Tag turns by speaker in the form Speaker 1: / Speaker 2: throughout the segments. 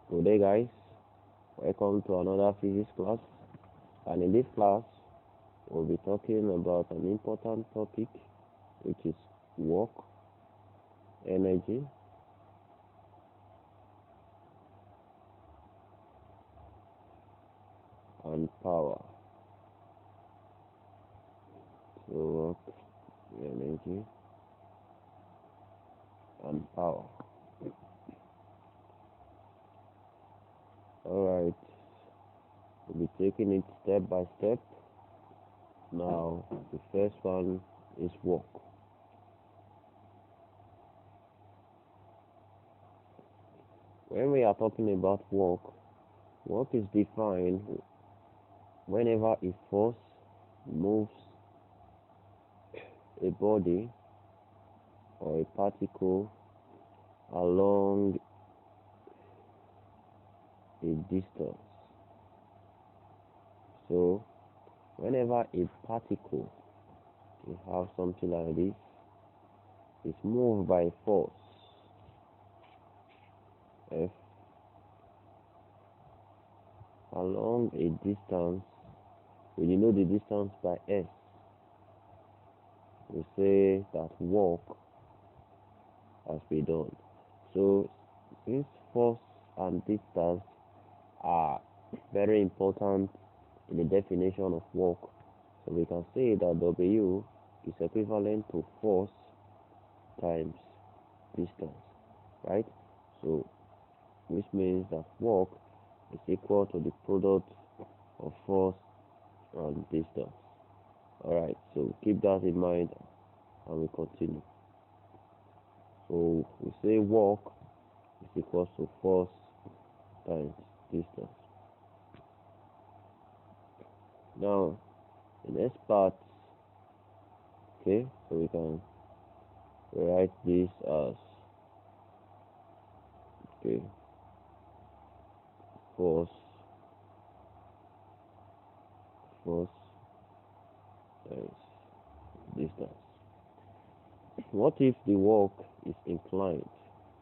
Speaker 1: Good day, guys. Welcome to another physics class. And in this class, we'll be talking about an important topic, which is work, energy, and power. So work, energy, and power. Alright, we'll be taking it step by step. Now, the first one is work. When we are talking about work is defined whenever a force moves a body or a particle along a distance. So, whenever a particle, you have something like this, is moved by force F along a distance, we denote the distance by S. We say that work has been done. So, since force and distance are very important in the definition of work, so we can say that W is equivalent to force times distance, right? So, which means that work is equal to the product of force and distance. Alright, so keep that in mind and we continue. So we say work is equal to force times distance. Now, the next part, okay, so we can write this as, okay, force times distance. What if the work is inclined?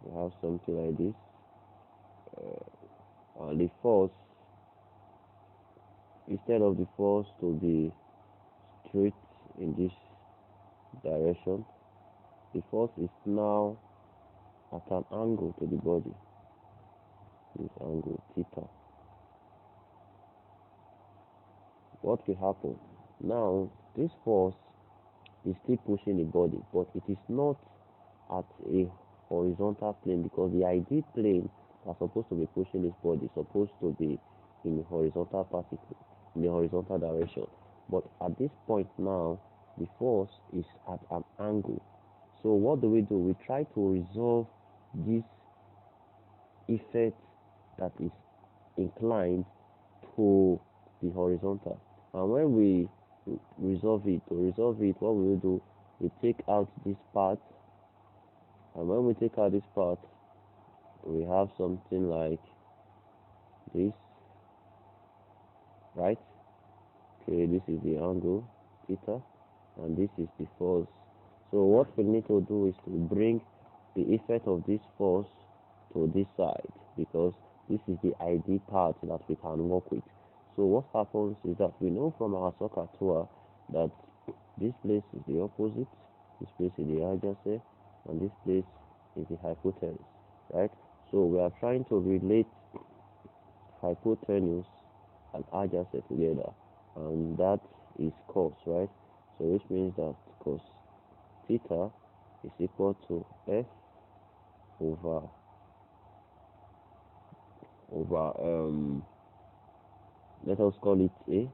Speaker 1: We have something like this, and the force, instead of the force to be straight in this direction, the force is now at an angle to the body, this angle theta. What will happen? Now, this force is still pushing the body, but it is not at a horizontal plane, because the ID plane that's supposed to be pushing this body is supposed to be in the horizontal particle, in the horizontal direction. But at this point now, the force is at an angle. So what do? We try to resolve this effect that is inclined to the horizontal. And when we resolve it, what we will do, we take out this part, and when we take out this part, we have something like this, right? Okay, this is the angle theta, and this is the force. So what we need to do is to bring the effect of this force to this side, because this is the ID part that we can work with. So what happens is that we know from our soccer tour that this place is the opposite, this place is the adjacent, and this place is the hypotenuse, right? So we are trying to relate hypotenuse and adjacent together, and that is cos, right? So which means that cos theta is equal to F over let us call it A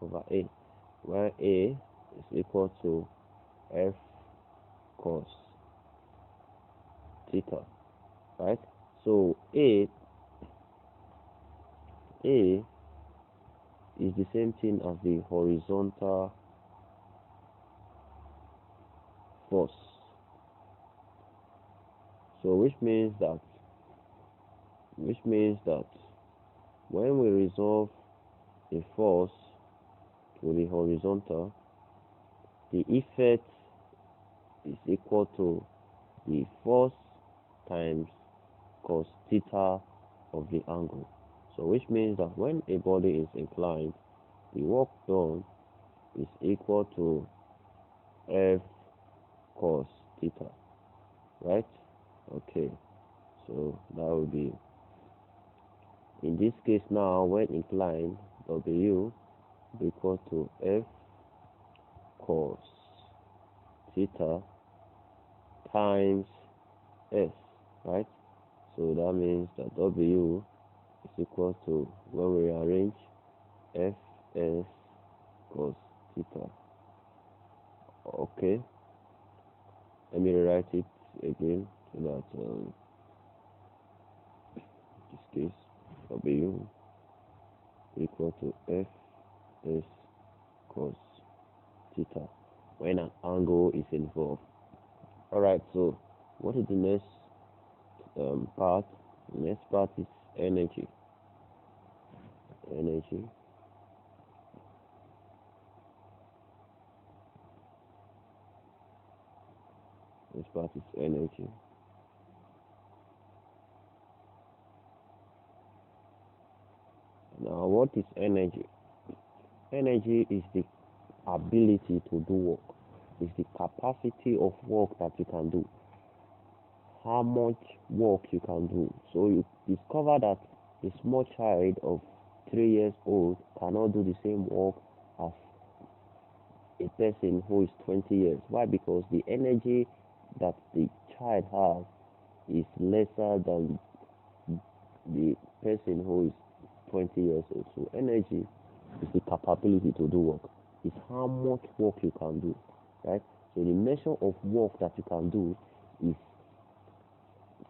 Speaker 1: over A, where A is equal to F cos theta, right? So A is the same thing as the horizontal force. So which means that when we resolve a force to the horizontal, the effect is equal to the force times cos theta of the angle. So which means that when a body is inclined, the work done is equal to F cos theta, right? Okay, so that will be, in this case now, when inclined, W will be equal to F cos theta times S, right? So that means that W is equal to, when we arrange, Fs cos theta. Okay, let me rewrite it again so that this case W equal to Fs cos theta when an angle is involved. Alright, so what is the next part? The next part is energy. This part is energy. Now, what is energy? Energy is the ability to do work. It's the capacity of work that you can do. How much work you can do. So you discover that a small child of 3 years old cannot do the same work as a person who is 20 years. Why? Because the energy that the child has is lesser than the person who is 20 years old. So energy is the capability to do work. It's how much work you can do, right? So the measure of work that you can do is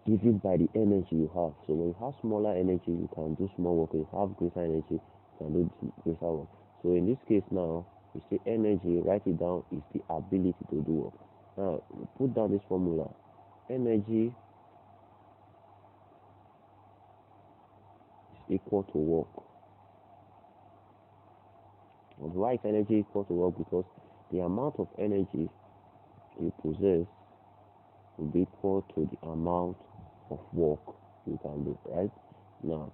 Speaker 1: given by the energy you have. So when you have smaller energy, you can do small work. When you have greater energy, you can do greater work. So in this case now, we say energy, write it down, is the ability to do work. Now, put down this formula. Energy is equal to work. And why is energy equal to work? Because the amount of energy you possess will be equal to the amount of work you can do, right? Now,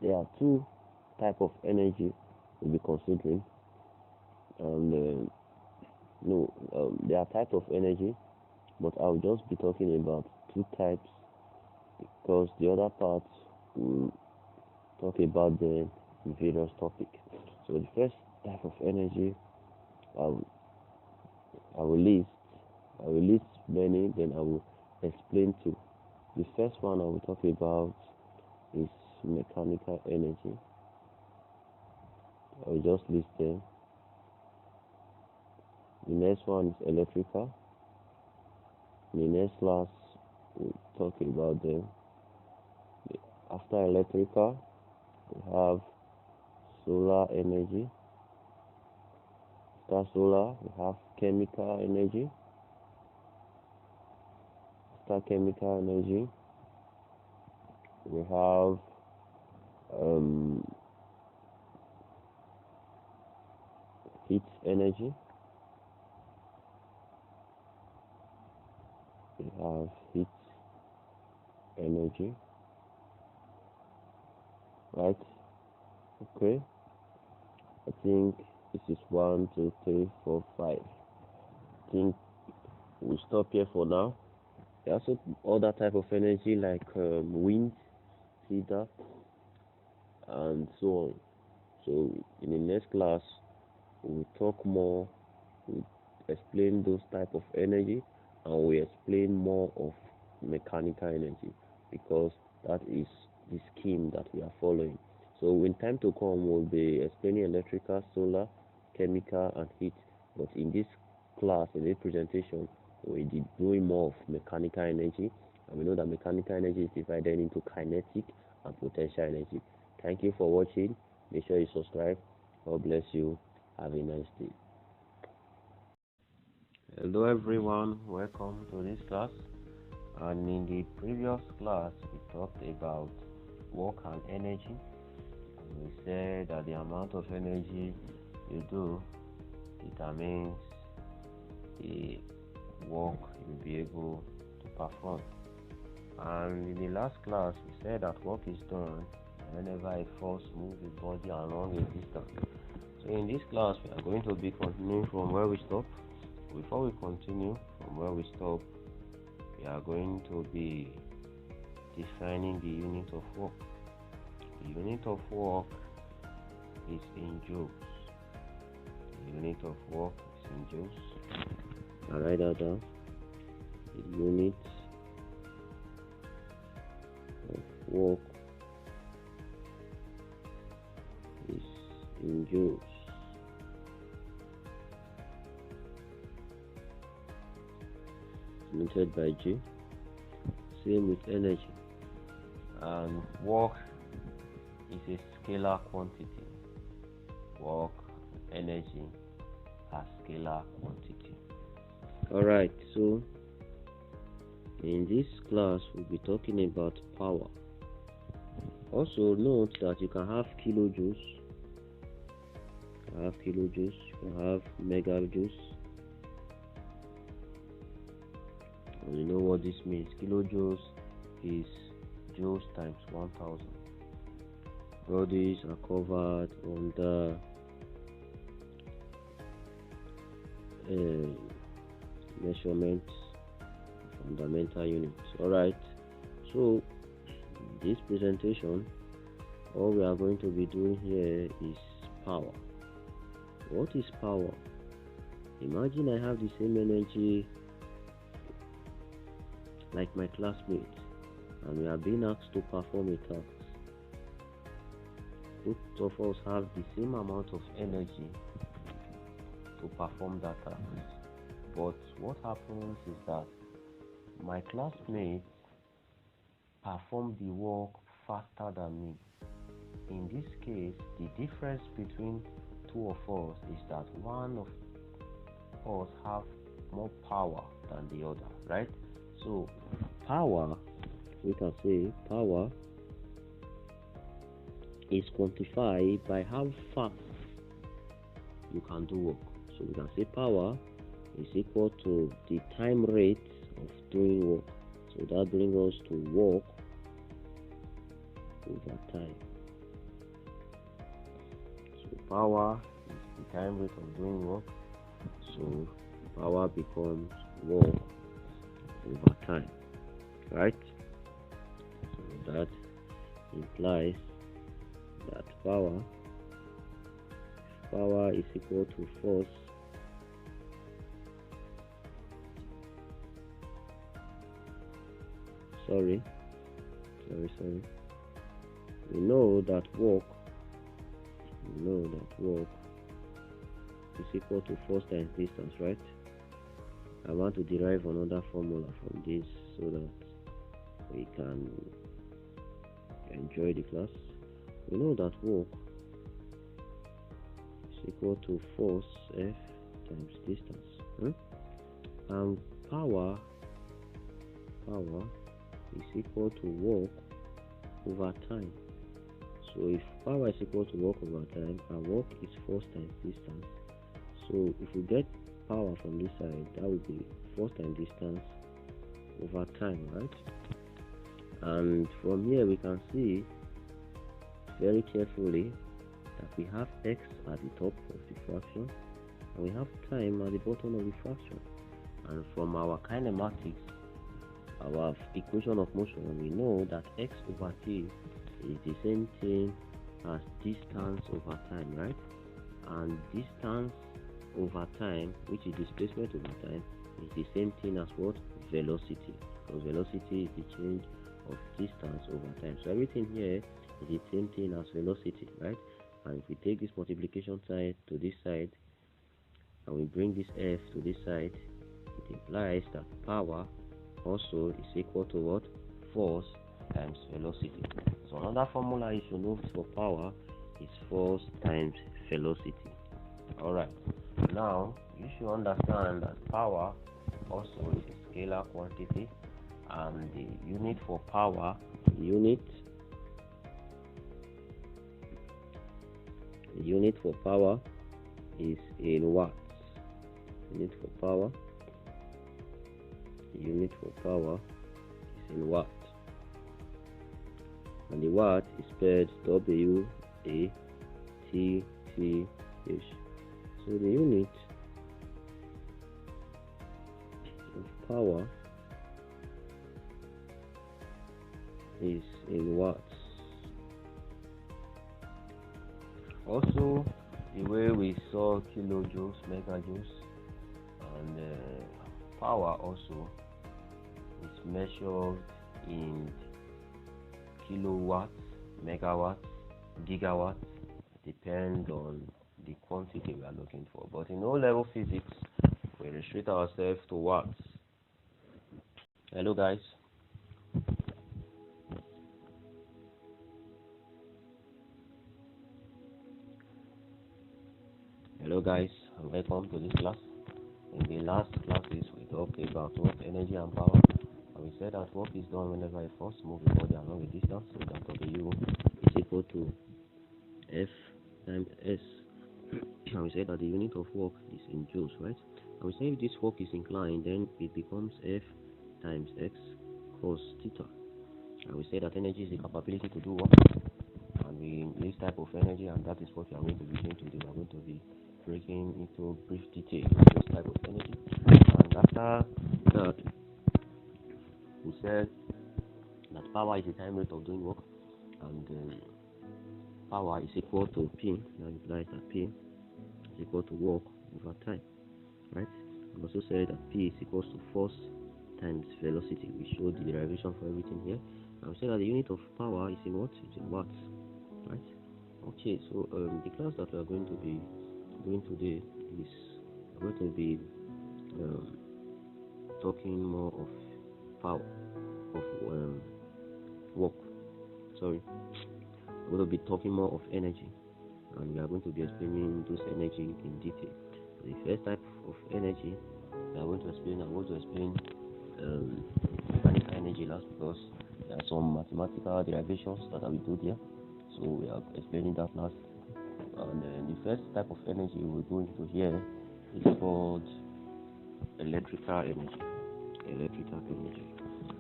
Speaker 1: there are two types of energy we'll be considering. And there are types of energy, but I'll just be talking about two types because the other parts will talk about them in various topics. So the first type of energy I will list many, then I will explain two. The first one I will talk about is mechanical energy. I will just list them. The next one is electrical. In the next class, we'll talk about them. After electrical, we have solar energy. After solar, we have chemical energy. After chemical energy, we have heat energy. We have heat energy, right? Okay, I think this is 1, 2, 3, 4, 5. I think we'll stop here for now. There are also other type of energy like wind, heater, and so on. So in the next class, we'll talk more, we'll explain those type of energy, and we explain more of mechanical energy because that is the scheme that we are following. So when time to come, we'll be explaining electrical, solar, chemical, and heat. But in this class, in this presentation, we'll be doing more of mechanical energy, and we know that mechanical energy is divided into kinetic and potential energy. Thank you for watching. Make sure you subscribe. God bless you. Have a nice day. Hello everyone, welcome to this class. And in the previous class, we talked about work and energy. We said that the amount of energy you do determines the work you'll be able to perform. And in the last class, we said that work is done whenever a force moves the body along a distance. So in this class, we are going to be continuing from where we stop. Before we continue from where we stop, we are going to be defining the unit of work. The unit of work is in joules. The unit of work is in joules. I write that down. The unit of work is in joules. Denoted by G. Same with energy. And work is a scalar quantity. Work, energy are scalar quantity. Alright, so in this class we'll be talking about power. Also note that you can have kilojoules, you can have megajoules. And you know what this means. Kilojoules is joules times 1000. All these are covered under measurement fundamental units. Alright, so this presentation, all we are going to be doing here is power. What is power? Imagine I have the same energy like my classmates, and we are being asked to perform a task. Both of us have the same amount of energy to perform that task. But what happens is that my classmates perform the work faster than me. In this case, the difference between two of us is that one of us have more power than the other, right? So power, we can say power is quantified by how fast you can do work. So we can say power is equal to the time rate of doing work. So that brings us to work over time. So power is the time rate of doing work. So power becomes work over time, right? So that implies that power is equal to force sorry we know that work is equal to force times distance, right? I want to derive another formula from this so that we can enjoy the class. We know that work is equal to force F times distance. And power is equal to work over time. So if power is equal to work over time, and work is force times distance, so if we get power from this side, that would be force times distance over time, right? And from here we can see very carefully that we have x at the top of the fraction and we have time at the bottom of the fraction. And from our kinematics, our equation of motion, we know that x over t is the same thing as distance over time, right? And distance over time, which is displacement over time, is the same thing as what? Velocity. Because velocity is the change of distance over time. So everything here is the same thing as velocity, right? And if we take this multiplication side to this side and we bring this f to this side, it implies that power also is equal to what? Force times velocity. So another formula you should know for power is force times velocity. Alright, now you should understand that power also is a scalar quantity, and the unit for power, the unit for power is in watts. Unit for power The unit for power is in watt, and the watt is spelled W-A-T-T-H. So the unit of power is in watts. Also, the way we saw kilojoules, megajoules, and power also is measured in kilowatts, megawatts, gigawatts, depend on the quantity we are looking for. But in O-level physics, we restrict ourselves to watts. Hello guys. Hello guys, and welcome to this class. In the last classes, we talked about work, energy, and power, and we said that work is done whenever a force moves a body along a distance, so that W is equal to F times S. And we said that the unit of work is in joules, right? And we say if this work is inclined, then it becomes F times X cos theta. And we say that energy is the capability to do work, and we this type of energy, and that is what we are going to be doing today. We are going to be breaking into brief detail this type of energy. And after that, we said that power is the time rate of doing work, and power is equal to P. That implies that P is equal to work over time, right? We also said that P is equal to force times velocity. We showed the derivation for everything here. And we said that the unit of power is in what? It's in watts, right? Okay, so the class that we are going to be doing today is going to be talking more of power, of work. Sorry, we're going to be talking more of energy, and we are going to be explaining those energy in detail. So the first type of energy we are going to explain, I'm going to explain mechanical energy last, because there are some mathematical derivations that I will do there. So we are explaining that last. And the first type of energy we're going to here is called electrical energy. Electrical energy.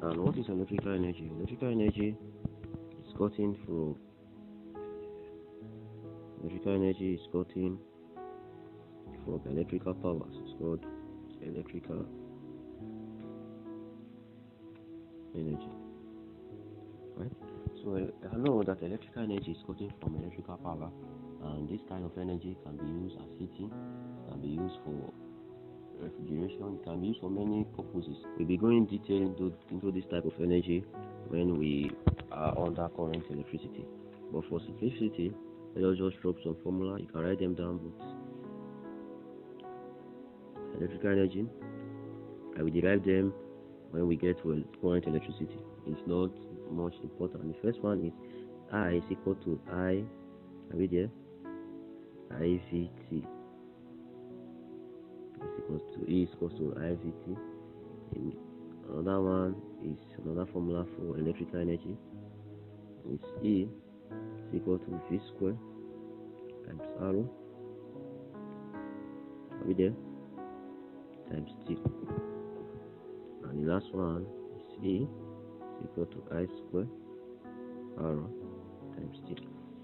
Speaker 1: And what is electrical energy? Electrical energy is gotten from electrical power. So it's called electrical energy, right? So I know that electrical energy is gotten from electrical power, and this kind of energy can be used as heating, can be used for refrigeration, it can be used for many purposes. We'll be going in detail into this type of energy when we are under current electricity. But for simplicity, let us just drop some formula. You can write them down. But electrical energy, I will derive them when we get to current electricity. It's not much important. The first one is I is equal to I. Are we there? IVT is equal to E is equal to IVT. And another one is another formula for electrical energy. It's E is equal to V square times R. Are we there? Times T. And the last one is E is equal to I square R times T.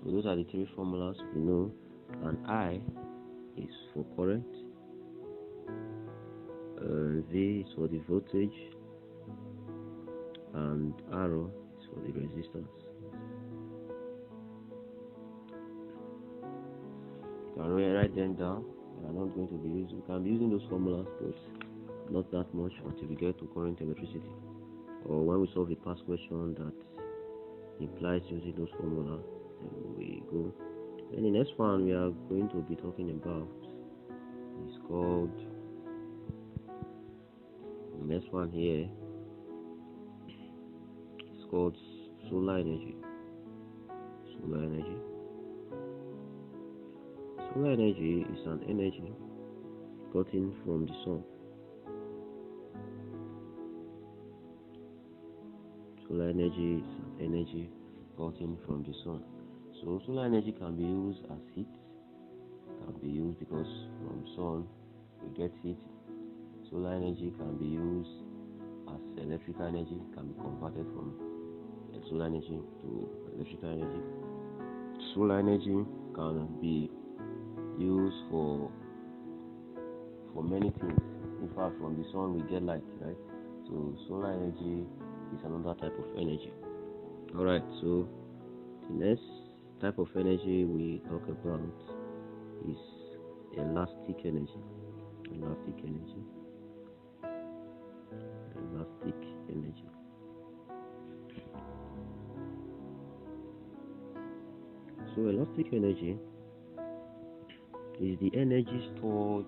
Speaker 1: So those are the three formulas we know. And I is for current, V is for the voltage, and R is for the resistance. You can write them down. We are not going to be using. We can be using those formulas, but not that much until we get to current electricity, or when we solve a past question that implies using those formulas, then we go. And the next one we are going to be talking about is called, the next one here is called solar energy. Solar energy. Solar energy is an energy gotten from the sun. Solar energy is an energy gotten from the sun. So solar energy can be used as heat, can be used because from sun we get heat. Solar energy can be used electrical energy can be converted from solar energy to electrical energy. Solar energy can be used for many things. In fact, from the sun we get light, right? So solar energy is another type of energy. Alright, so the next type of energy we talk about is elastic energy. Elastic energy. So elastic energy is the energy stored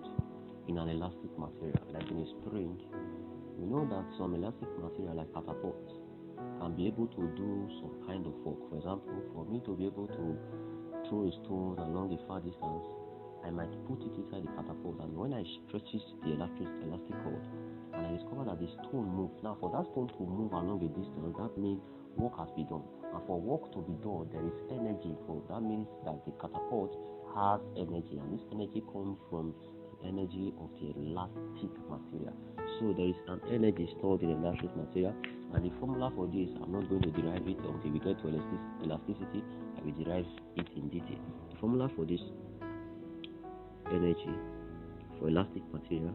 Speaker 1: in an elastic material, like in a spring. We know that some elastic material, like catapults, can be able to do some kind of work. For example, for me to be able to throw a stone along a far distance, I might put it inside the catapult, and when I stretch the elastic cord, and I discover that the stone moves. Now, for that stone to move along a distance, that means work has been done. And for work to be done, there is energy involved. That means that the catapult has energy, and this energy comes from the energy of the elastic material. So there is an energy stored in elastic material, and the formula for this, I'm not going to derive it until we get to elasticity. I will derive it in detail. The formula for this energy for elastic material,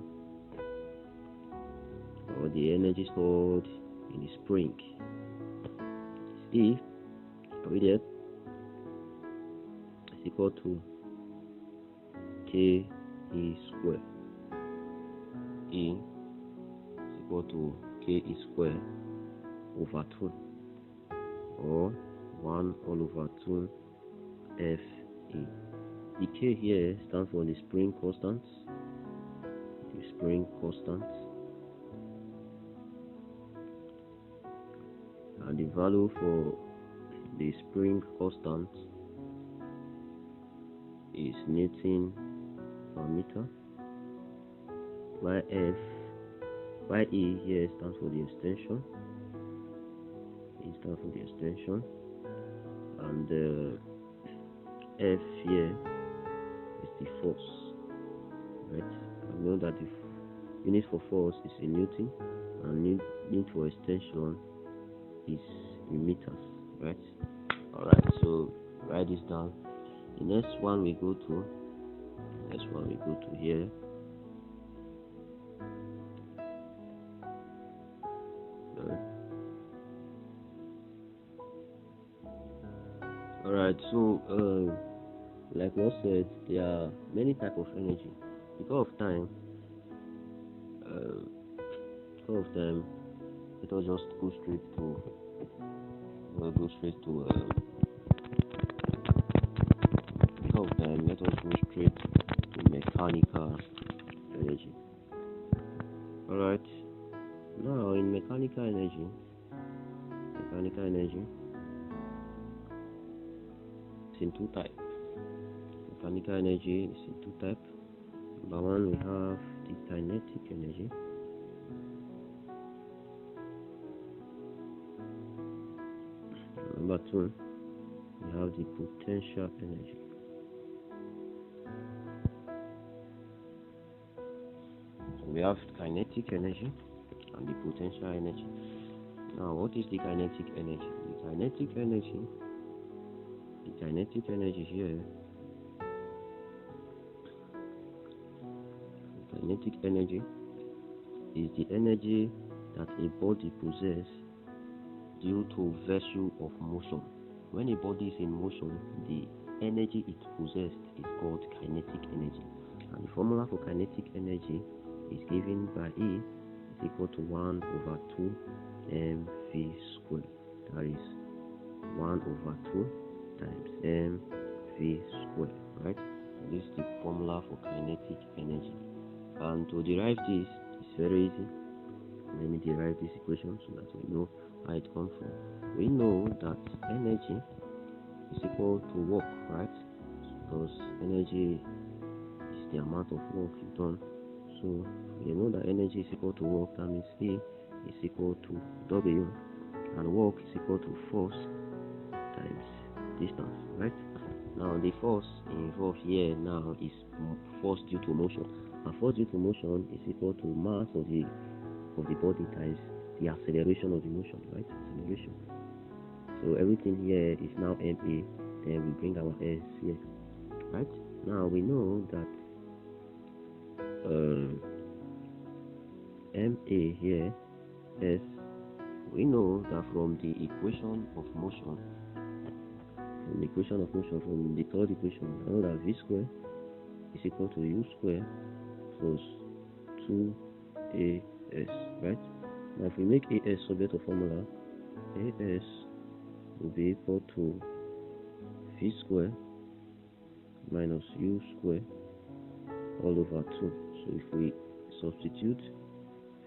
Speaker 1: or the energy stored in the spring, is E is equal to Ke square. E is equal to Ke square over 2, or 1 all over 2 Fe. The K here stands for the spring constant. And the value for the spring constant is Newton per meter. E here stands for the extension. And F here is the force, right? I know that the unit for force is in Newton, and unit for extension is in meters, right? Alright, so write this down. The next one we go to here. Alright, so like what said, there are many types of energy. Because of time, let us just go straight to mechanical energy. Alright, now in mechanical energy, it's in two types. Mechanical energy is in two types. Number one, we have the kinetic energy. Number two, we have the potential energy. So we have kinetic energy and the potential energy. Now, what is the kinetic energy? The kinetic energy here. The kinetic energy is the energy that a body possesses due to virtue of motion. When a body is in motion, the energy it possesses is called kinetic energy. And the formula for kinetic energy is given by E is equal to 1 over 2 mv squared. That is 1 over 2 times mv squared, right? So this is the formula for kinetic energy. And to derive this is very easy. Let me derive this equation so that we know how it comes from. We know that energy is equal to work, right? Because energy is the amount of work you've done. So you know that energy is equal to work. That means E is equal to W, and work is equal to force times distance, right? Now the force involved here now is force due to motion, and force due to motion is equal to mass of the body times the acceleration of the motion, right? Acceleration. So everything here is now MA, then we bring our S here, right? Now we know that MA here, S, we know that from the equation of motion, from the third equation, I know that V square is equal to U square plus 2AS, right? Now if we make AS subject to formula, AS will be equal to V square minus U square all over 2. So if we substitute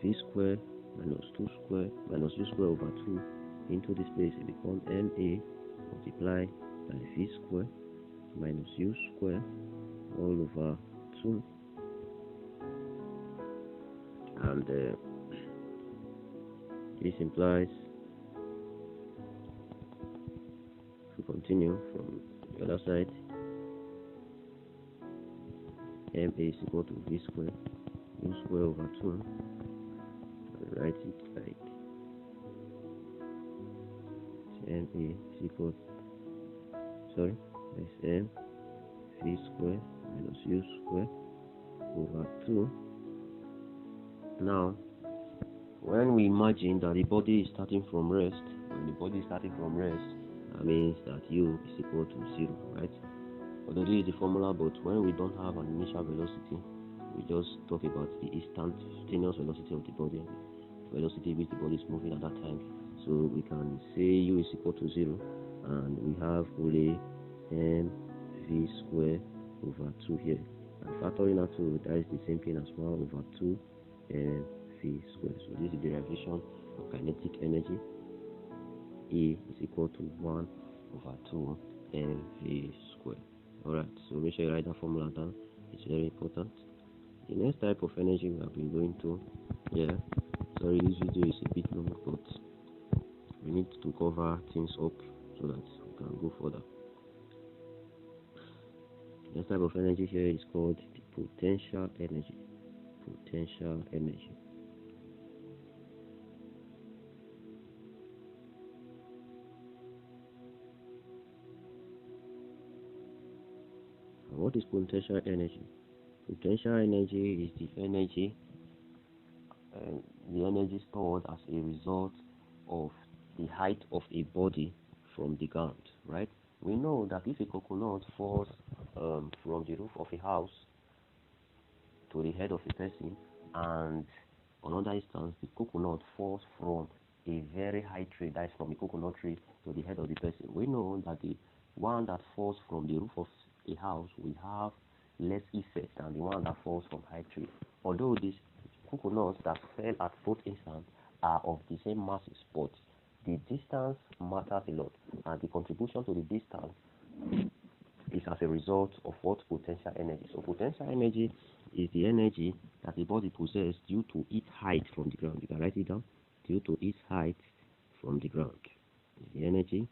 Speaker 1: V square minus 2 square minus U square over 2 into this place, it becomes MA multiplied by V square minus U square all over 2. And this implies, if we continue from the other side, MA is equal to V square U square over 2. I'll write it like MA is equal, sorry, that's M V square minus U square over 2. Now, when we imagine that the body is starting from rest, that means that U is equal to 0, right? Although this is the formula, but when we don't have an initial velocity, we just talk about the instantaneous velocity of the body, velocity which the body is moving at that time. So we can say U is equal to 0, and we have only mv square over 2 here. And factoring out 2, that is the same thing as 1 over 2 mv square. So this is the derivation of kinetic energy. E is equal to 1 over 2 mv square. Alright, so make sure you write that formula down. It's very important. The next type of energy we have been going to, sorry, this video is a bit long, but we need to cover things up so that we can go further. The next type of energy here is called the potential energy. Potential energy. What is potential energy? Potential energy is the energy stored as a result of the height of a body from the ground, right? We know that if a coconut falls from the roof of a house to the head of a person, and on another instance the coconut falls from a very high tree, that is from a coconut tree to the head of the person, we know that the one that falls from the roof of a house will have less effect than the one that falls from high tree. Although these coconuts that fell at both instances are of the same masses, but the distance matters a lot, and the contribution to the distance is as a result of what potential energy. So potential energy is the energy that the body possesses due to its height from the ground. You can write it down. Due to its height from the ground. It's the energy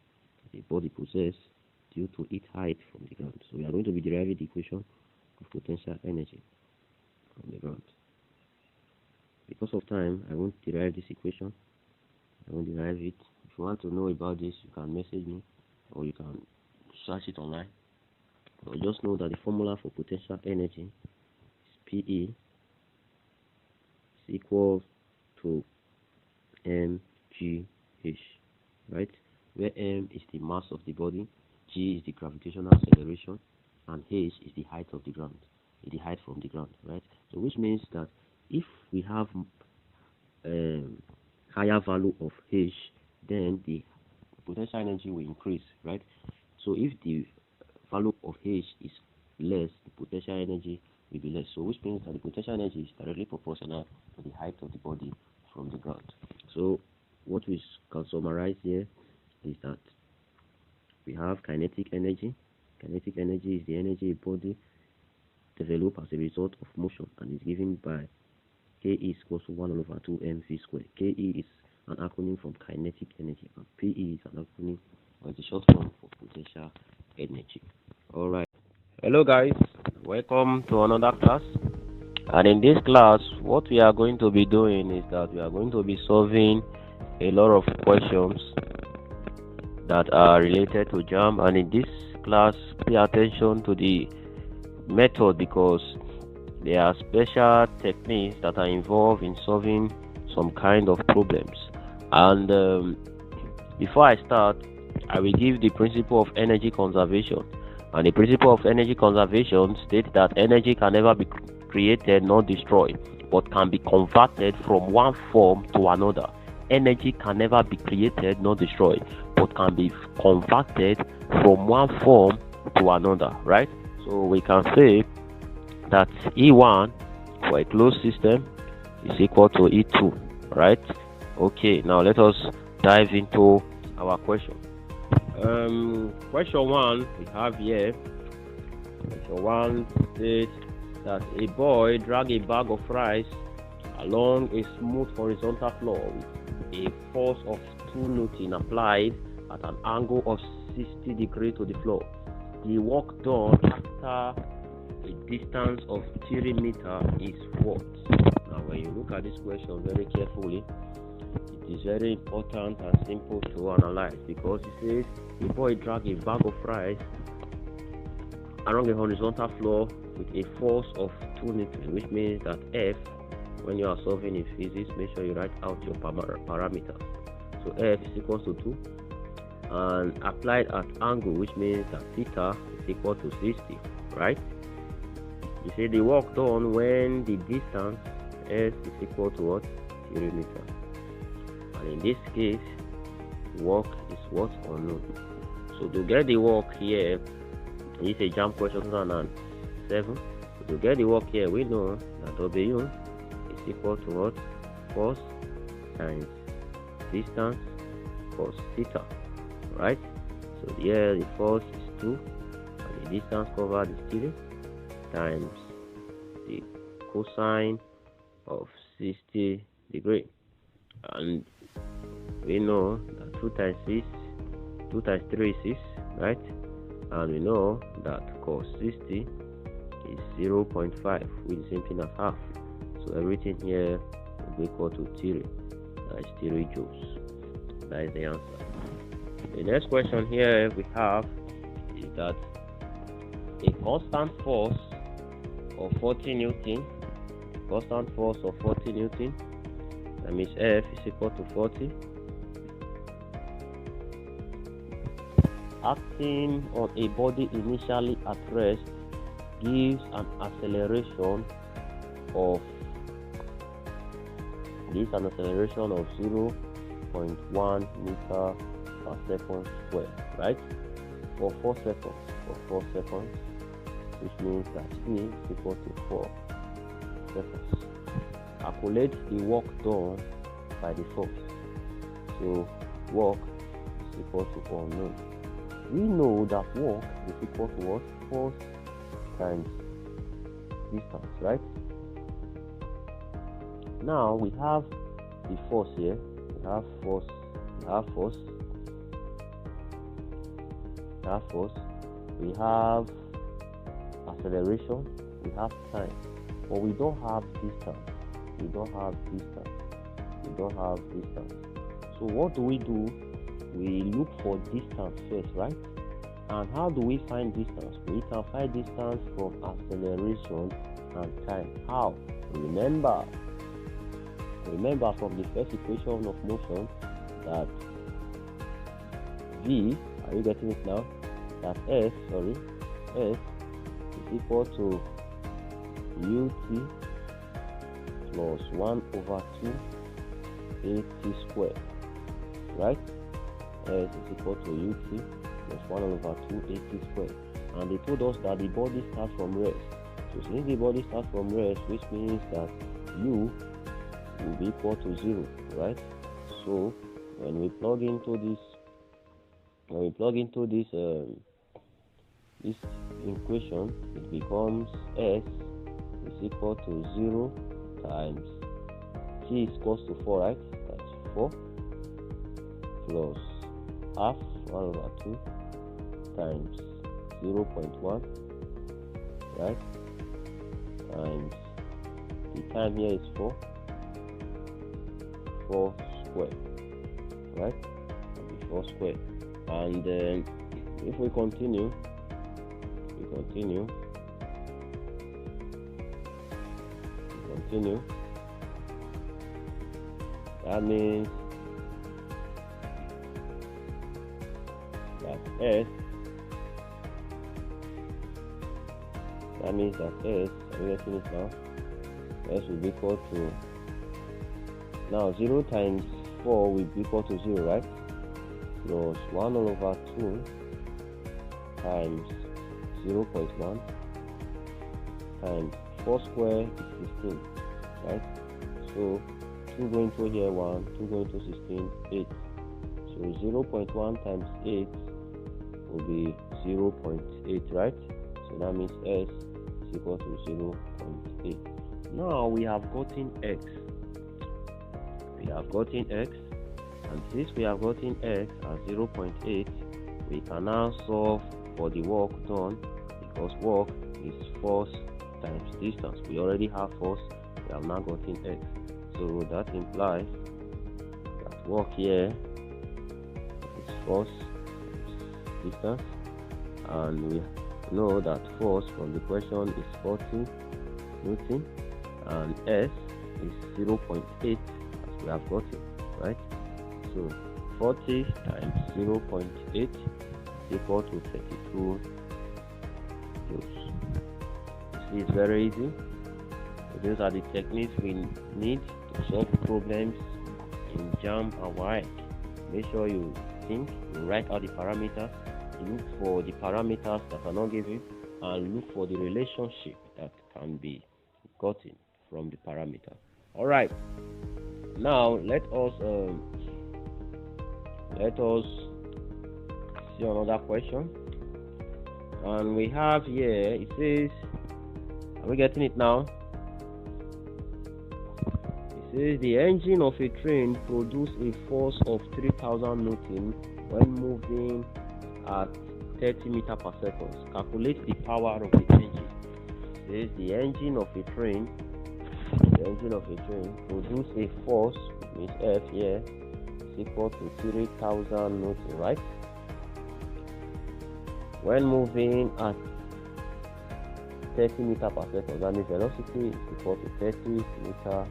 Speaker 1: that the body possesses due to its height from the ground. So we are going to be deriving the equation of potential energy from the ground. Because of time, I won't derive this equation. I won't derive it. If you want to know about this, you can message me or you can search it online. But just know that the formula for potential energy is PE is equal to mgh, right? Where m is the mass of the body, g is the gravitational acceleration, and h is the height of the ground, the height from the ground, right? So which means that if we have higher value of h, then the potential energy will increase, right? So if the value of h is less, the potential energy will be less. So which means that the potential energy is directly proportional to the height of the body from the ground. So what we can summarize here is that we have kinetic energy. Kinetic energy is the energy a body develops as a result of motion and is given by Ke is equal to 1 over 2 mv squared. Ke is an acronym from kinetic energy, and Pe is an acronym or the short form for potential energy. Alright. Hello guys, welcome to another class. And in this class, what we are going to be doing is that we are going to be solving a lot of questions that are related to Jamb. And in this class, pay attention to the method, because there are special techniques that are involved in solving some kind of problems. And before I start, I will give the principle of energy conservation. And the principle of energy conservation states that energy can never be created nor destroyed, but can be converted from one form to another. Energy can never be created nor destroyed, but can be converted from one form to another, right? So we can say that E1 for a closed system is equal to E2, right? Okay, now let us dive into our question. Question 1 we have here. Question 1 states that a boy dragged a bag of rice along a smooth horizontal floor with a force of 2 Newton applied at an angle of 60 degrees to the floor. The work done after a distance of 3 meters is what? Now, when you look at this question very carefully, it is very important and simple to analyze, because it says the boy dragged a bag of rice along a horizontal floor with a force of 2 Newton, which means that F, when you are solving in physics, make sure you write out your parameters. So F is equal to 2, and applied at angle, which means that theta is equal to 60, right? You see the work done when the distance S is equal to what? 3 meters. And in this case, work is what? Unknown. So to get the work here, this is a Jamb question 2007. So to get the work here, we know that W is equal to what? Force times distance cos theta, right? So here the force is 2 and the distance covered is 3 times the cosine of 60 degrees. And we know that 2 times 3 is 6, right? And we know that cos 60 is 0.5, which is same thing as half. So everything here will be equal to 3. That is 3 joules. That is the answer. The next question here we have is that a constant force of 40 Newton, that means F is equal to 40, acting on a body initially at rest, gives an acceleration of 0.1 meter per second square, right? For 4 seconds, which means that E is equal to 4 seconds. Calculate the work done by the force. So work is equal to unknown. We know that work is equal to what? Force times distance, right? Now we have the force here. We have force. We have acceleration. We have time, but we don't have distance. So what do? We look for distance first, right? And how do we find distance? We can find distance from acceleration and time. How? Remember from the first equation of motion that V, are you getting it now? That S is equal to ut plus 1 over 2 at squared, right? S is equal to ut plus 1 over 2 at squared. And they told us that the body starts from rest. So since the body starts from rest, which means that u will be equal to 0, right? So when we plug into this this equation, it becomes S is equal to 0 times t is equals to 4, right? That's 4 plus half 1 over 2 times 0.1, right? Times the time here is 4 square, right? 4 square. And then if we continue, that means that S, I'm getting it now, S will be equal to, now 0 times 4 will be equal to 0, right? Plus 1 over 2 times 0.1 times 4 square is 16, right? So 2 going to here 1, 2 going to 16, 8. So 0.1 times 8 will be 0.8, right? So that means S is equal to 0.8. Now we have gotten X. And since we have gotten X as 0.8, we can now solve for the work done, because work is force times distance. We already have force, we have now gotten X. So that implies that work here is force times distance, and we know that force from the question is 40 Newton, and S is 0.8 as we have gotten, right? So 40 times 0.8 is equal to 32 joules. See, it's very easy. So those are the techniques we need to solve problems in Jamb and WAEC. Make sure you think, you write out the parameters, look for the parameters that are not given, and look for the relationship that can be gotten from the parameter. All right. Now let us see another question, and we have here, it says, are we getting it now? It says the engine of a train produces a force of 3000 Newton when moving at 30 meters per second. Calculate the power of the engine. It says the engine of a train produces a force, which means F here, is equal to 3000 Newton, right? When moving at 30 meters per second, that means velocity is equal to 30 meters per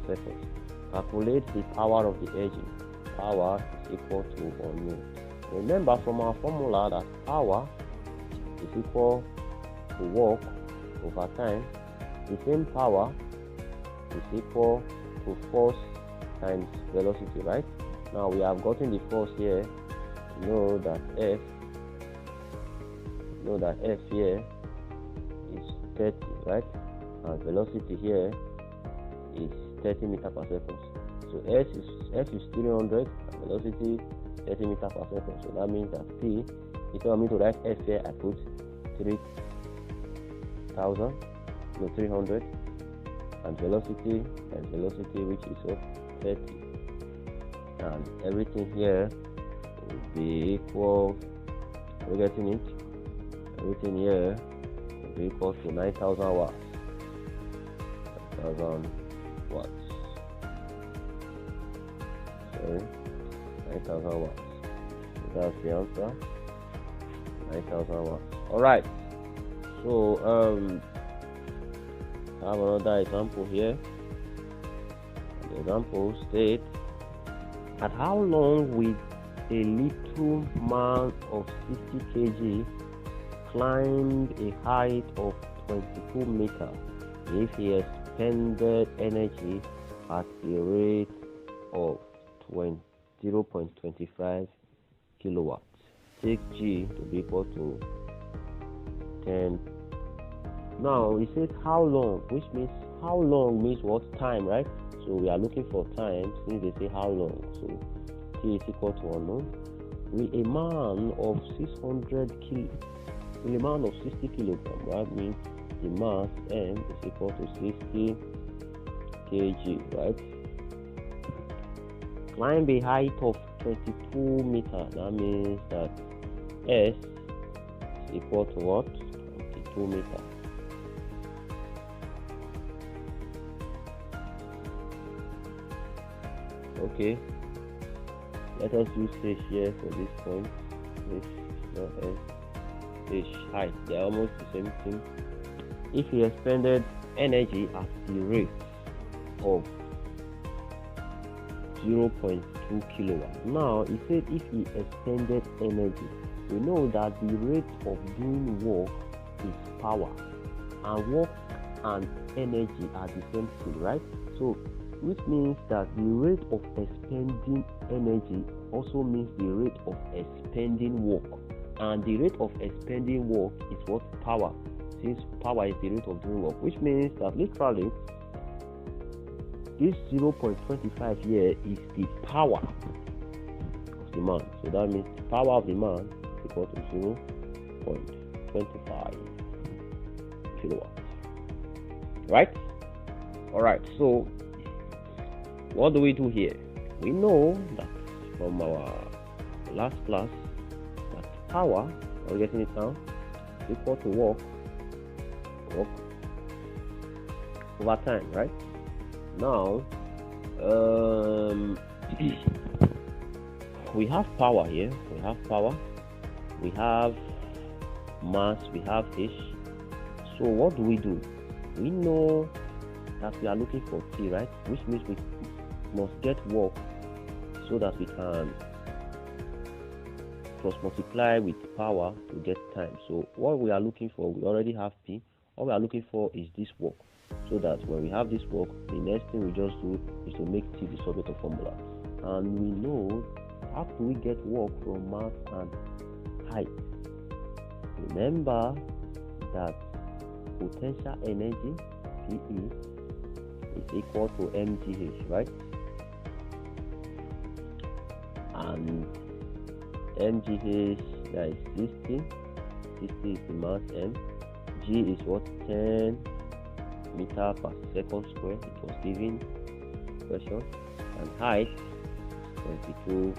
Speaker 1: second. Calculate the power of the engine. Power is equal to unknown. Remember from our formula that power is equal to work over time. The same power is equal to force times velocity, right? Now we have gotten the force here. Know that F here is 30, right? And velocity here is 30 meters per second. So F is 300, and velocity 30 meters per second. So that means that P, if you want me to write F here, I put 300, and velocity which is what, 30, and everything here will be equal. Are we getting it? Everything here will be equal to 9,000 watts. 9,000 watts. Sorry, 9,000 watts. So that's the answer. 9,000 watts. All right. So I have another example here. The example states, at how long will a little man of 60 kg climb a height of 22 meters if he expended energy at a rate of 0.25 kilowatts? Take G to be equal to 10. Now it says how long, which means how long means what? Time, right? So we are looking for time since they say how long. So T is equal to unknown. Will a man of 60 kilograms, right? Means the mass M is equal to 60 kg, right? Climb a height of 22 meters. That means that S is equal to what? 22 meters. Okay, let us use h here for this point. H, not s. H, height, they are almost the same thing. If he expended energy at the rate of 0.2 kilowatts. Now, he said if he expended energy, we know that the rate of doing work is power, and work and energy are the same thing, right? So, which means that the rate of expending energy also means the rate of expending work, and the rate of expending work is what? Power, since power is the rate of doing work, which means that literally this 0.25 here is the power of the man. So that means the power of the man is equal to 0.25 kilowatts. Right? Alright, so what do we do here? We know that from our last class that power, are we getting it now, is equal to work over time, right? Now, we have power here. We have power. We have mass. We have H. So what do? We know that we are looking for T, right? Which means we must get work so that we can cross multiply with power to get time. So what we are looking for, we already have P. All we are looking for is this work. So that when we have this work, the next thing we just do is to make T the subject of formula. And we know how do we get work from mass and height. Remember that potential energy, PE, is equal to mgh, right? And mgh, that is 60. 60 is the mass m. G is what? 10 meter per second square. It was given question. And height 22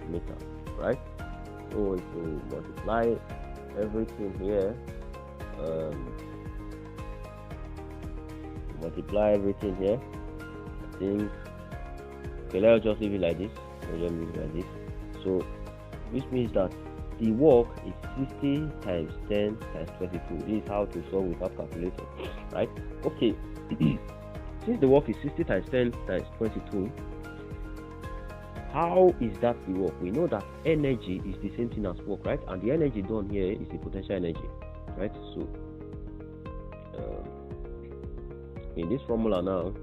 Speaker 1: meters, right? So if you multiply everything here, I think, okay, let's just leave it like this. So which means that the work is 60 times 10 times 22. This is how to solve without calculator, right? Okay, since the work is 60 times 10 times 22, how is that the work? We know that energy is the same thing as work, right? And the energy done here is the potential energy, right? So in this formula now,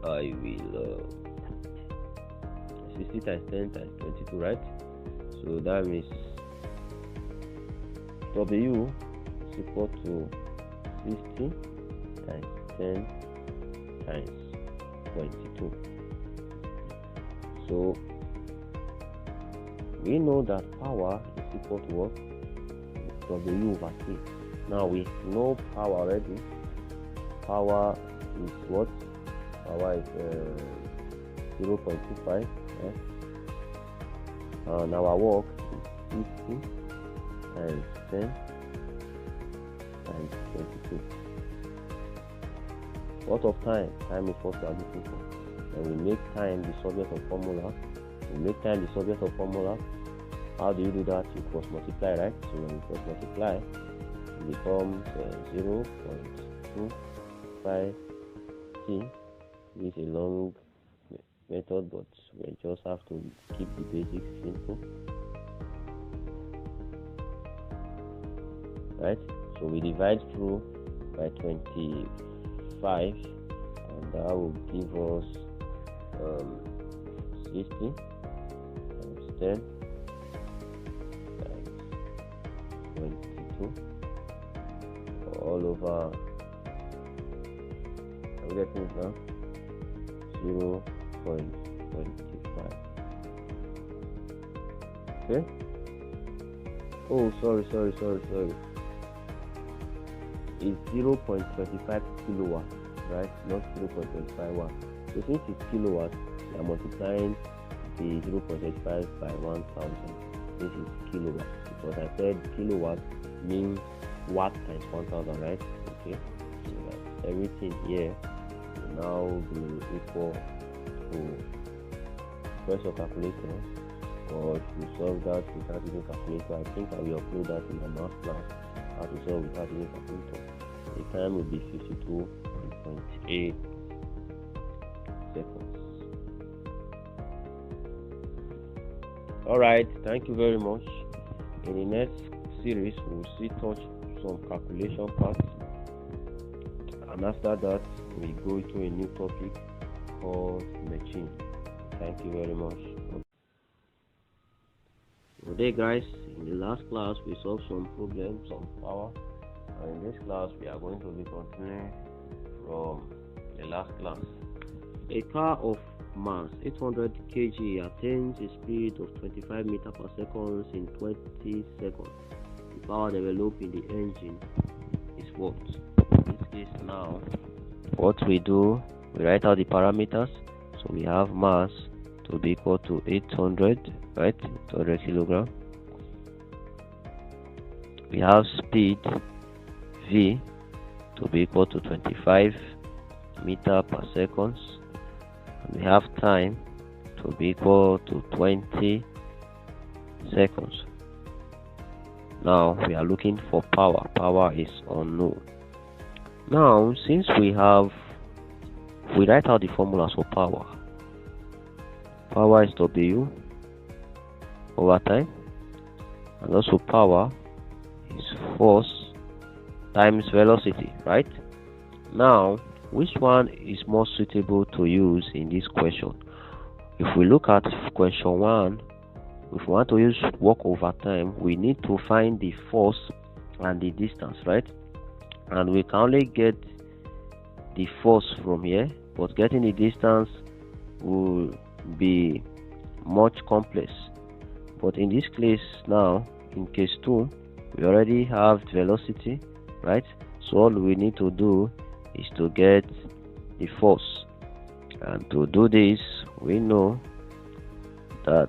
Speaker 1: I will 60 times 10 times 22, right? So that means W is equal to 60 times 10 times 22. So we know that power is equal to what? W over T. Now we know power already. Power is what? Power is 0.25. Right? And our work is 60 times 10 times 22. What of time? Time is what we are looking for. And we make time the subject of formula. How do you do that? You cross multiply, right? So when you cross multiply, it becomes 0.25t. This is a long method, but we just have to keep the basics simple, right? So we divide through by 25, and that will give us 60 times 10 times 22 all over. Are we getting it now? 0.25. Okay. Oh, sorry. It's 0.25 kilowatts, right? Not 0.25 watts. So since it's kilowatts, we are multiplying the 0.25 by 1000. This is kilowatts, because I said kilowatt means watt times 1000, right? Okay. So everything here will now be equal to press your calculator, or if you solve that without using calculator, I think I will upload that in the math class, how to solve without using calculator. The time will be 52.8 seconds. Alright, thank you very much. In the next series, we will see touch some calculation parts, and after that we go into a new topic called machine. Thank you very much. Today guys, in the last class we solved some problems on power, and in this class we are going to be continuing from the last class. A car of mass 800 kg attains a speed of 25 meters per second in 20 seconds. The power developed in the engine is what? In this case now, what we do, we write out the parameters. So we have mass to be equal to 800, right? 800 kilogram. We have speed v to be equal to 25 meters per second. And we have time to be equal to 20 seconds. Now we are looking for power. Power is unknown. Now since we write out the formulas for power. Power is W over time, and also power is force times velocity, right? Now which one is more suitable to use in this question? If we look at question 1, if we want to use work over time, we need to find the force and the distance, right? And we can only get the force from here, but getting the distance will be much complex. But in this case now, in case 2, we already have velocity, right? So all we need to do is to get the force, and to do this we know that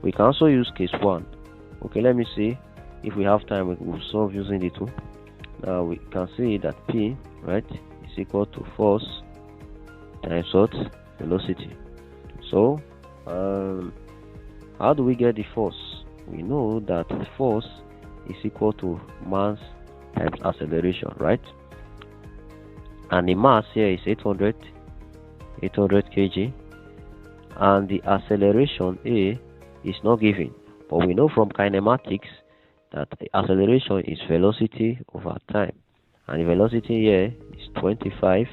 Speaker 1: we can also use case 1. Okay, let me see if we have time. We will solve using the 2. Now we can see that P, right, is equal to force times what? Velocity. So how do we get the force? We know that force is equal to mass times acceleration, right? And the mass here is 800 kg, and the acceleration A is not given, but we know from kinematics that the acceleration is velocity over time, and the velocity here is 25,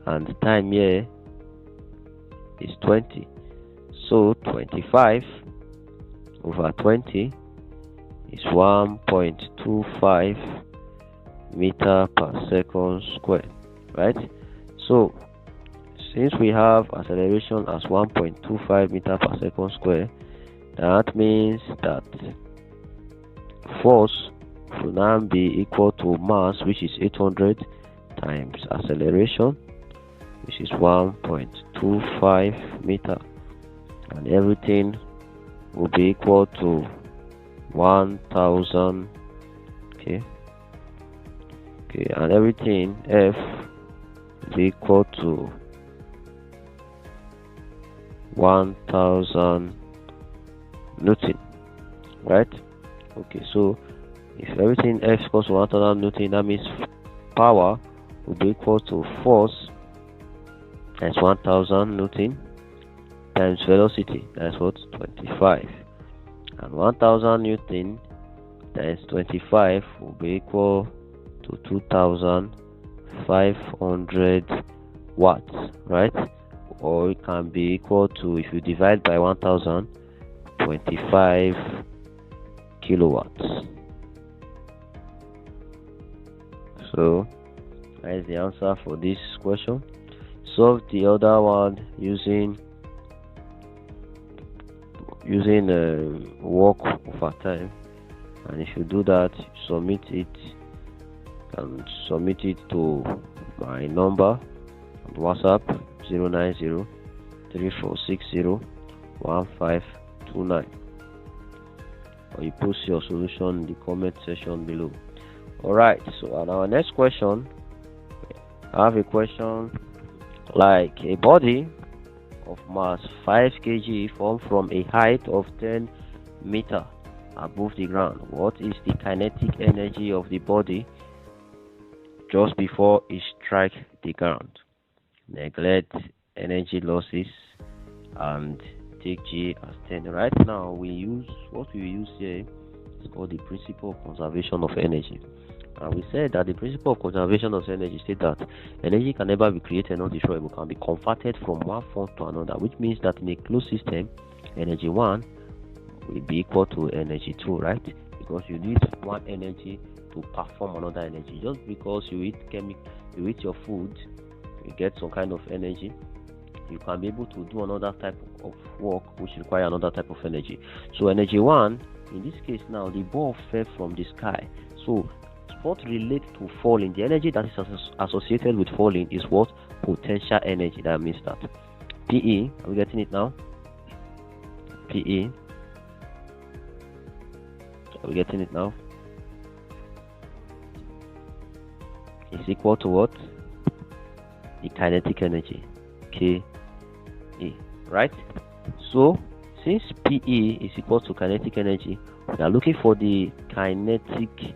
Speaker 1: and the time here is 20. So 25 over 20 is 1.25 meter per second square, right? So since we have acceleration as 1.25 meter per second square, that means that force will now be equal to mass, which is 800, times acceleration, which is 1.25 meter, and everything will be equal to 1000. Okay, and everything F will be equal to 1000 Newton, right? Okay, so if everything F equals to 1000 Newton, that means power will be equal to force times 1000 Newton times velocity, that's what? 25. And 1000 Newton times 25 will be equal to 2500 watts, right? Or it can be equal to, if you divide by 1000, 25 kilowatts. So that is the answer for this question. Solve the other one using work over time, and if you do that, submit it to my number on WhatsApp 090-3460-1529, or you post your solution in the comment section below. Alright, so on our next question, I have a question like a body of mass 5 kg formed from a height of 10 meter above the ground, what is the kinetic energy of the body just before it strikes the ground? Neglect energy losses and take G as 10. Right now we use what we use here is called the principle of conservation of energy. And we said that the principle of conservation of energy states that energy can never be created nor destroyed, but can be converted from one form to another, which means that in a closed system, energy 1 will be equal to energy 2, right? Because you need one energy to perform another energy. Just because you eat your food, you get some kind of energy, you can be able to do another type of work which require another type of energy. So energy 1, in this case now, the ball fell from the sky. So what relates to falling, the energy that is associated with falling is what? Potential energy. That means that PE, are we getting it now? PE, are we getting it now? Is equal to what? The kinetic energy, KE, right? So since PE is equal to kinetic energy, we are looking for the kinetic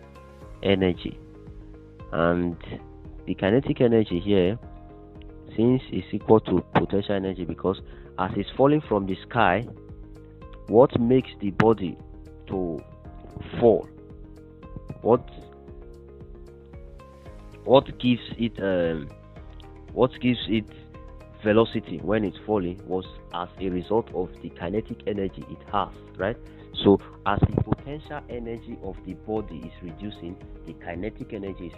Speaker 1: energy, and the kinetic energy here, since it's equal to potential energy, because as it's falling from the sky, what makes the body to fall, what gives it velocity when it's falling, was as a result of the kinetic energy it has, right? So as the potential energy of the body is reducing, the kinetic energy is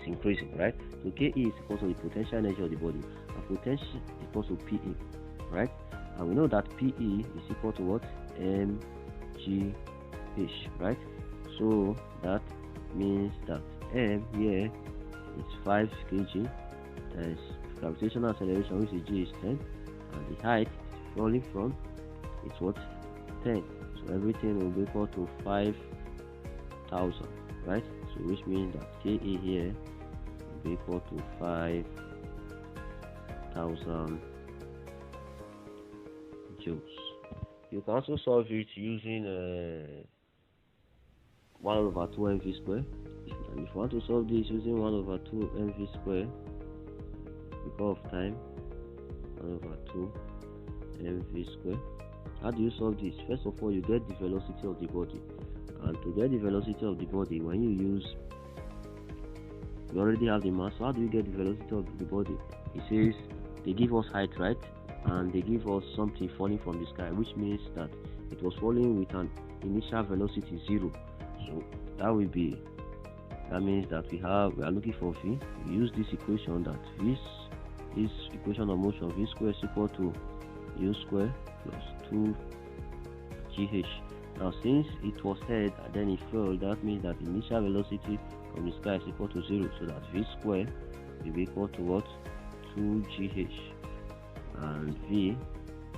Speaker 1: increasing, right? So KE is equal to the potential energy of the body, and potential is equal to PE, right? And we know that PE is equal to what? mgh, right? So that means that M here is 5 kg times gravitational acceleration, which is G is 10, and the height is falling from is what? 10. So everything will be equal to 5,000, right? So which means that KE here will be equal to 5,000 joules. You can also solve it using 1/2 mv square. And if you want to solve this using 1/2 mv square, because of time, 1/2 mv square. How do you solve this? First of all, you get the velocity of the body, and to get the velocity of the body, when you already have the mass. So how do you get the velocity of the body? It says they give us height, right? And they give us something falling from the sky, which means that it was falling with an initial velocity 0. So that means that we are looking for V. We use this equation, that this equation of motion, V square is equal to U square plus 2GH. Now since it was head and then it fell, that means that the initial velocity from the sky is equal to 0. So that V square will be equal to what? 2GH, and V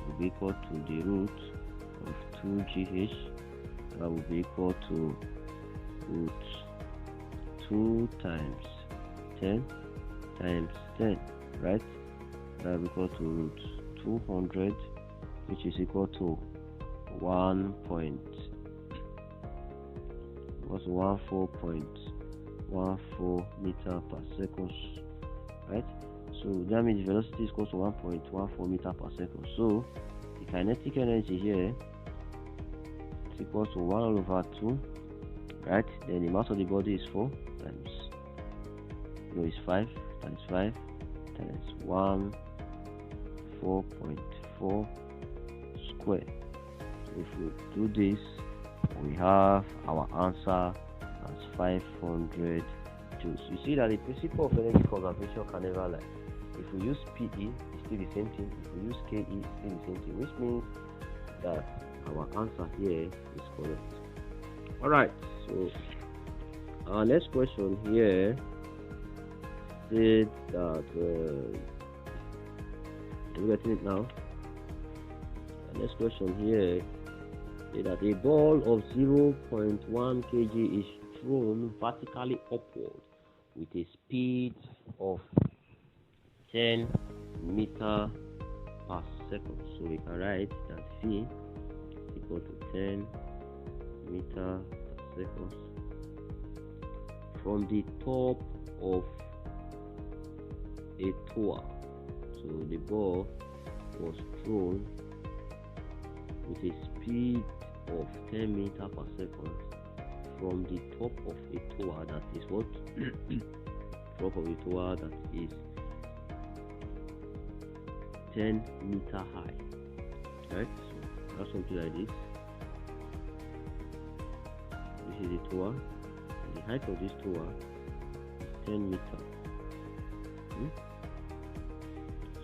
Speaker 1: will be equal to the root of 2GH. That will be equal to root 2 times 10 times 10, right? That will be equal to root 200, which is equal to 1.14 meter per second, right? So that means velocity is equal to 1.14 meter per second. So the kinetic energy here is equal to 1/2, right? Then the mass of the body is 4 times, is 5 times 5 times 4.4 square. So if we do this, we have our answer as 500 joules. You see that the principle of energy conservation can never lie. If we use PE, it's still the same thing. If we use KE, it's still the same thing, which means that our answer here is correct. Alright, so our next question here said that are you getting it now? The next question here is that a ball of 0.1 kg is thrown vertically upward with a speed of 10 meter per second. So we can write that V equal to 10 meter per second from the top of a tower. So the ball was thrown with a speed of 10 meter per second from the top of a tower that is what? Top of a tower that is 10 meter high, right? So that's something like this. This is the tower. The height of this tower is 10 meter.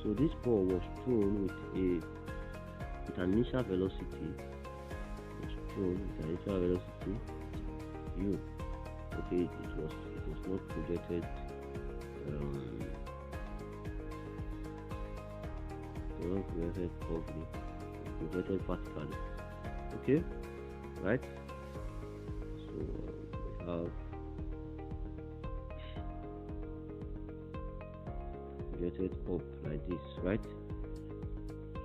Speaker 1: So this ball was thrown with an initial velocity. U. Okay, it was not projected. Projected vertically. Okay, right? So we have projected up like this, right?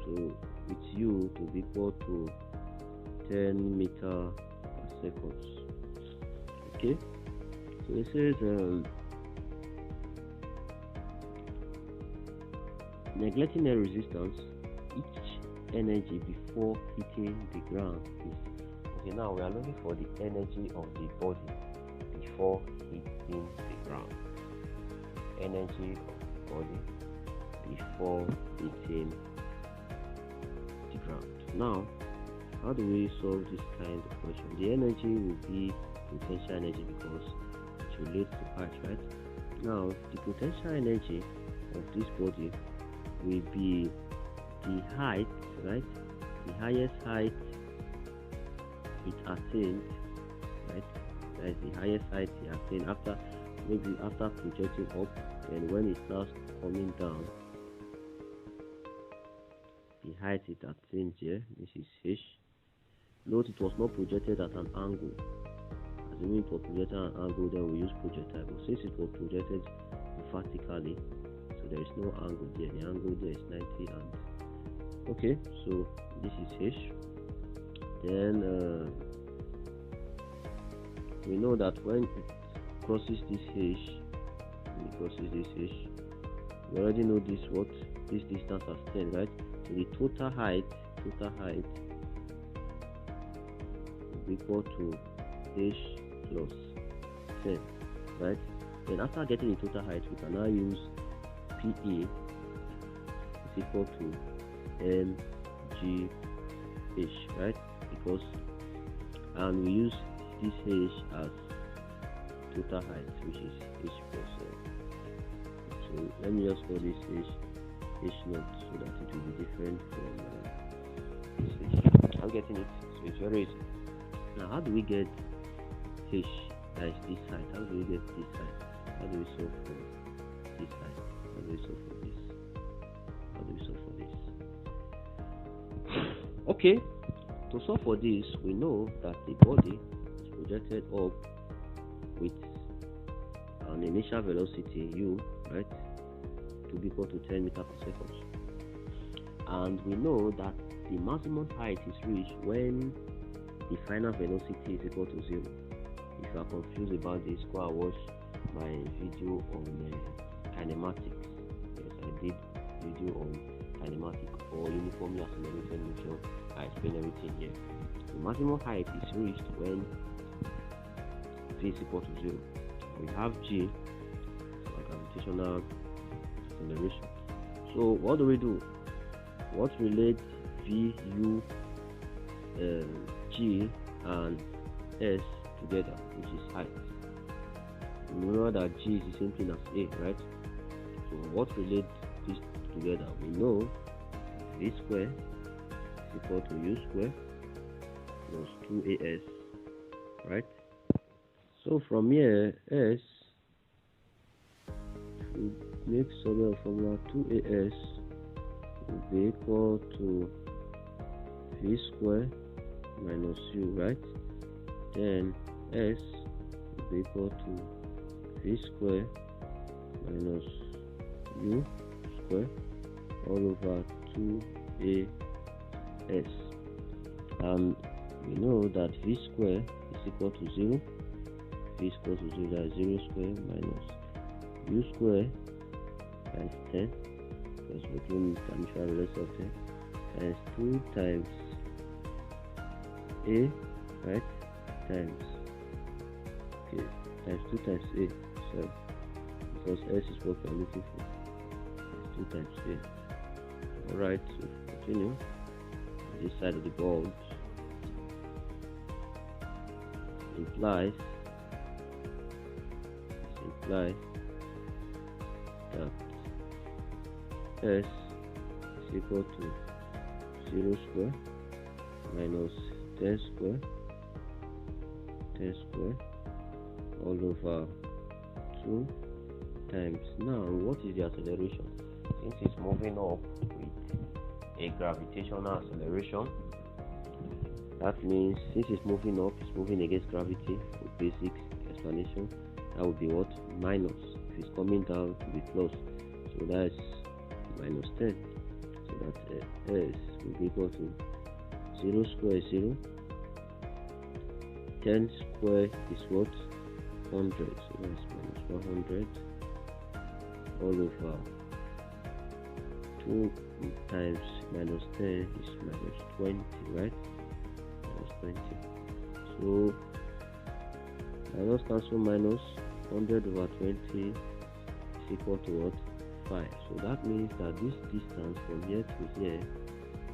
Speaker 1: So with U to be equal to 10 meter per second. Okay, so it says neglecting the resistance, each energy before hitting the ground is okay. Now we are looking for the energy of the body before hitting the ground. Energy of the body before hitting the ground. Now, how do we solve this kind of question? The energy will be potential energy because it relates to height, right? Now, the potential energy of this body will be the height, right? The highest height it attained, right? That is the highest height it attained after projecting up, and when it starts coming down, the height it attained here, this is H. Note it was not projected at an angle. Assuming it was projected at an angle, then we use projectile. But since it was projected vertically, so there is no angle there. The angle there is 90 and okay. So this is H. Then we know that when it crosses this H, we already know this distance as 10, right? So the total height will be equal to H plus 10, right? Then after getting the total height, we can now use PE is equal to mgh, right? Because and we use this H as total height, which is H plus 10. So let me just call this H naught so that it will be different from this H. I'm getting it, so it's very easy. Now, how do we get H? That is this side. How do we get this side? How do we solve for this side? How do we solve for this? How do we solve for this? Okay, to solve for this, we know that the body is projected up with an initial velocity u, right, to be equal to 10 meters per second. And we know that the maximum height is reached when the final velocity is equal to 0. If you are confused about this, go and watch my video on kinematics. Yes, I did video on kinematics or uniformly accelerated motion. I explain everything here. The maximum height is reached when v is equal to 0. We have g, so gravitational acceleration. So what do we do? What relates v, u, g and s together, which is height? Remember that g is the same thing as a, right? So what relates this together? We know v square is equal to u square plus 2as, right? So from here, s, we make some formula 2as will be equal to v square minus u, right? Then s will be equal to v square minus u square all over 2 A S. And we know that V square is equal to 0. V is equal to 0, that is 0 square minus U square times 10, because we're doing tangential relations of 10, times 2 times A, right, times, okay, times 2 times A, sorry, because S is what we're looking for, times 2 times A. Alright, so continue. This side of the board implies that S is equal to 0 square minus 10 square all over 2 times. Now, what is the acceleration? Since it's moving up with a gravitational acceleration, that means since it's moving up, it's moving against gravity. For basic explanation, that would be what? Minus. If it's coming down, it will be plus. So that's minus 10. So that S will be equal to 0 square is 0. 10 square is what? 100. So that's minus 100 all over 2 times minus 10 is minus 20, right? Minus 20. So minus cancel minus 100 over 20 is equal to what? 5. So that means that this distance from here to here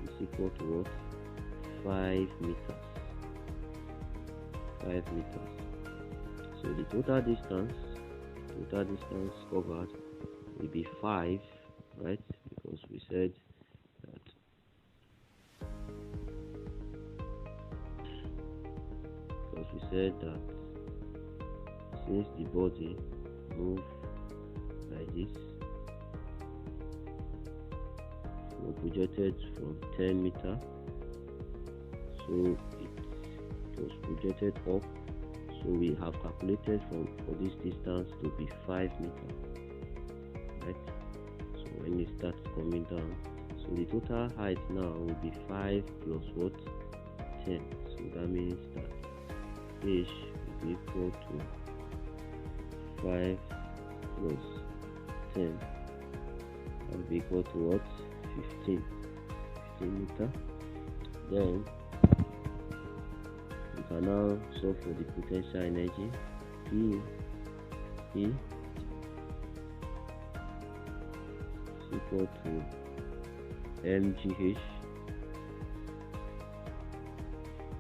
Speaker 1: is equal to what? 5 meters. 5 meters. So the total distance covered will be 5, right? Because we said that since the body moves like this, we projected from 10 meters, so it was projected up. So we have calculated for this distance to be 5 meters, right? So when it starts coming down, so the total height now will be 5 plus what? 10. So that means that H will be equal to 5 plus 10. That will be equal to what? 15 meters. Then we can now solve for the potential energy. P is equal to mgh.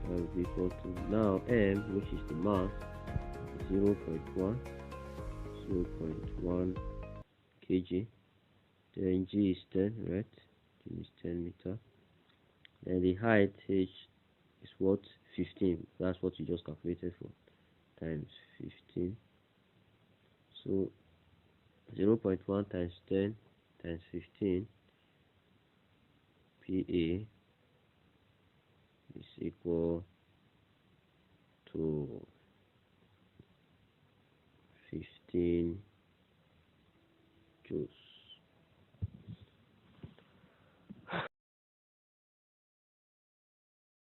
Speaker 1: That will be equal to, now m, which is the mass, 0.1 kg. Then g is 10, right? G is 10 meters. Then the height h is what? 15. That's what you just calculated for, times 15. So 0.1 times 10 times 15 PA is equal to 15 joules.